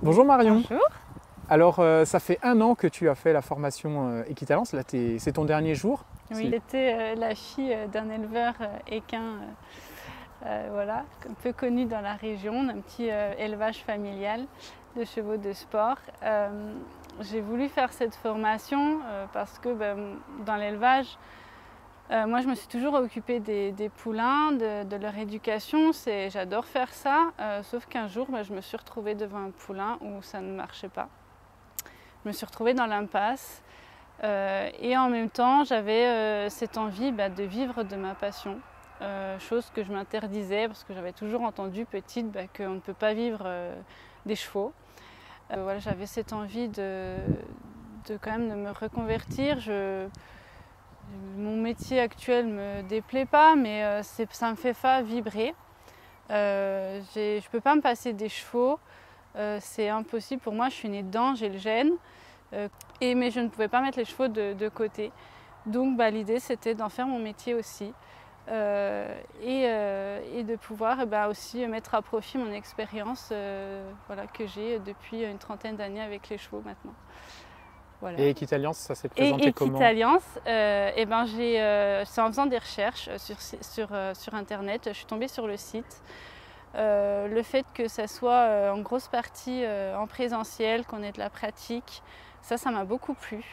Bonjour Marion. Bonjour. Alors ça fait 1 an que tu as fait la formation Équitalence, là c'est ton dernier jour. Oui, j'étais la fille d'un éleveur équin, voilà, un peu connu dans la région, d'un petit élevage familial de chevaux de sport. J'ai voulu faire cette formation parce que dans l'élevage, moi je me suis toujours occupée des poulains, de leur éducation. J'adore faire ça, sauf qu'un jour je me suis retrouvée devant un poulain où ça ne marchait pas. Je me suis retrouvée dans l'impasse et en même temps j'avais cette envie de vivre de ma passion, chose que je m'interdisais parce que j'avais toujours entendu petite qu'on ne peut pas vivre des chevaux. Voilà, j'avais cette envie quand même de me reconvertir. Mon métier actuel ne me déplaît pas, mais ça me fait pas vibrer. Je ne peux pas me passer des chevaux, c'est impossible pour moi, je suis née dedans, j'ai le gène. Mais je ne pouvais pas mettre les chevaux de côté. Donc l'idée c'était d'en faire mon métier aussi et de pouvoir aussi mettre à profit mon expérience voilà, que j'ai depuis une trentaine d'années avec les chevaux maintenant. Voilà. Et Équitalence, ça s'est présenté comment? Équitalence, c'est en faisant des recherches sur internet, je suis tombée sur le site. Le fait que ça soit en grosse partie en présentiel, qu'on ait de la pratique, ça m'a beaucoup plu.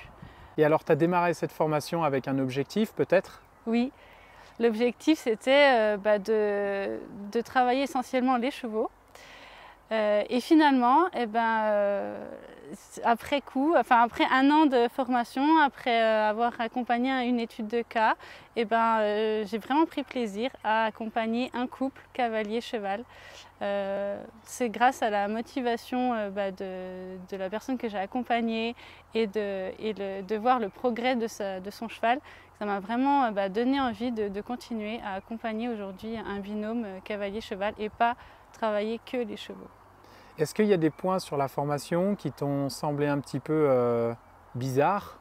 Et alors tu as démarré cette formation avec un objectif peut-être? Oui, l'objectif c'était de travailler essentiellement les chevaux. Et finalement, après 1 an de formation, après avoir accompagné une étude de cas, j'ai vraiment pris plaisir à accompagner un couple cavalier-cheval. C'est grâce à la motivation de la personne que j'ai accompagnée et de voir le progrès de son cheval. Ça m'a vraiment donné envie de continuer à accompagner aujourd'hui un binôme cavalier-cheval et pas travailler que les chevaux. Est-ce qu'il y a des points sur la formation qui t'ont semblé un petit peu bizarres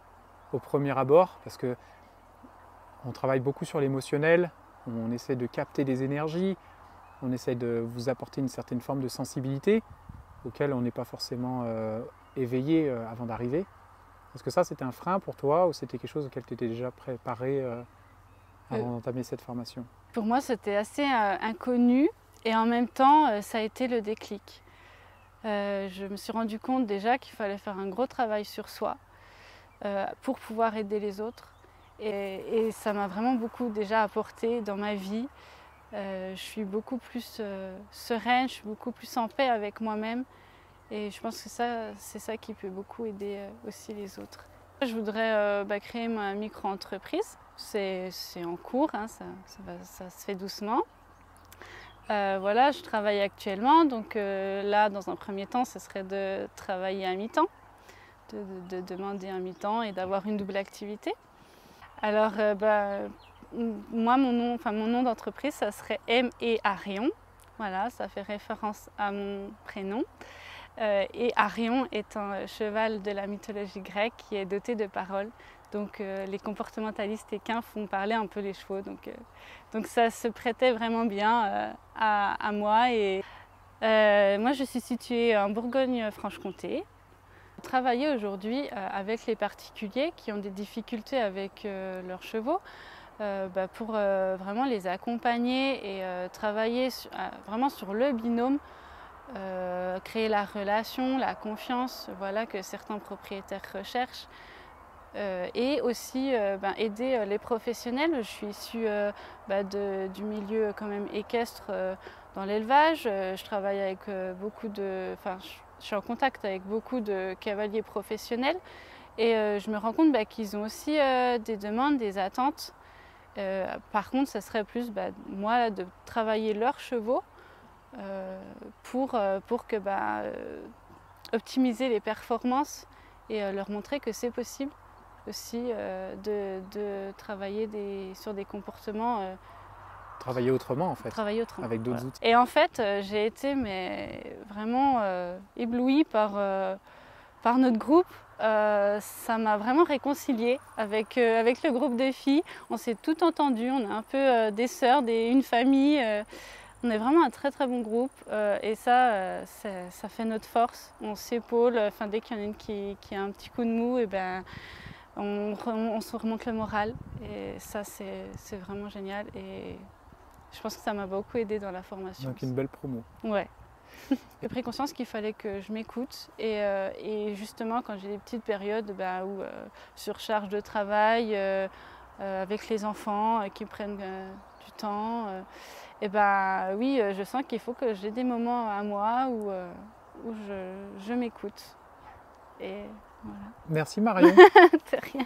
au premier abord? Parce qu'on travaille beaucoup sur l'émotionnel, on essaie de capter des énergies, on essaie de vous apporter une certaine forme de sensibilité auquel on n'est pas forcément éveillé avant d'arriver. Est-ce que ça c'était un frein pour toi ou c'était quelque chose auquel tu étais déjà préparé avant d'entamer cette formation? Pour moi c'était assez inconnu et en même temps ça a été le déclic. Je me suis rendu compte déjà qu'il fallait faire un gros travail sur soi pour pouvoir aider les autres. Et ça m'a vraiment beaucoup déjà apporté dans ma vie. Je suis beaucoup plus sereine, je suis beaucoup plus en paix avec moi-même. Et je pense que c'est ça qui peut beaucoup aider aussi les autres. Je voudrais créer ma micro-entreprise. C'est en cours, hein, ça se fait doucement. Voilà, je travaille actuellement, donc là, dans un premier temps, ce serait de travailler à mi-temps, de demander un mi-temps et d'avoir une double activité. Alors, moi, mon nom d'entreprise, ça serait M et Arion. Voilà, ça fait référence à mon prénom. Et Arion est un cheval de la mythologie grecque qui est doté de paroles. Donc les comportementalistes équins font parler un peu les chevaux. Donc ça se prêtait vraiment bien à moi. Et moi je suis située en Bourgogne-Franche-Comté. Je travaille aujourd'hui avec les particuliers qui ont des difficultés avec leurs chevaux pour vraiment les accompagner et travailler vraiment sur le binôme. Créer la relation, la confiance voilà, que certains propriétaires recherchent et aussi aider les professionnels. Je suis issue du milieu quand même équestre dans l'élevage. Je travaille avec je suis en contact avec beaucoup de cavaliers professionnels et je me rends compte qu'ils ont aussi des demandes, des attentes. Par contre, ça serait plus moi de travailler leurs chevaux pour que optimiser les performances et leur montrer que c'est possible aussi de travailler sur des comportements. Travailler autrement en fait, travailler autrement, avec d'autres outils. Et en fait, j'ai été vraiment éblouie par notre groupe. Ça m'a vraiment réconciliée avec le groupe de filles. On s'est toutes entendues, on est un peu des sœurs, une famille. On est vraiment un très très bon groupe et ça, ça fait notre force. On s'épaule, enfin, dès qu'il y en a une qui a un petit coup de mou, et ben, on se remonte le moral. Et ça, c'est vraiment génial. Et je pense que ça m'a beaucoup aidé dans la formation. Donc une belle promo. Ouais. J'ai pris conscience qu'il fallait que je m'écoute. Et justement, quand j'ai des petites périodes où surcharge de travail, avec les enfants qui prennent du temps, et ben oui, je sens qu'il faut que j'ai des moments à moi où je m'écoute. Et voilà. Merci Marion. C'est rien.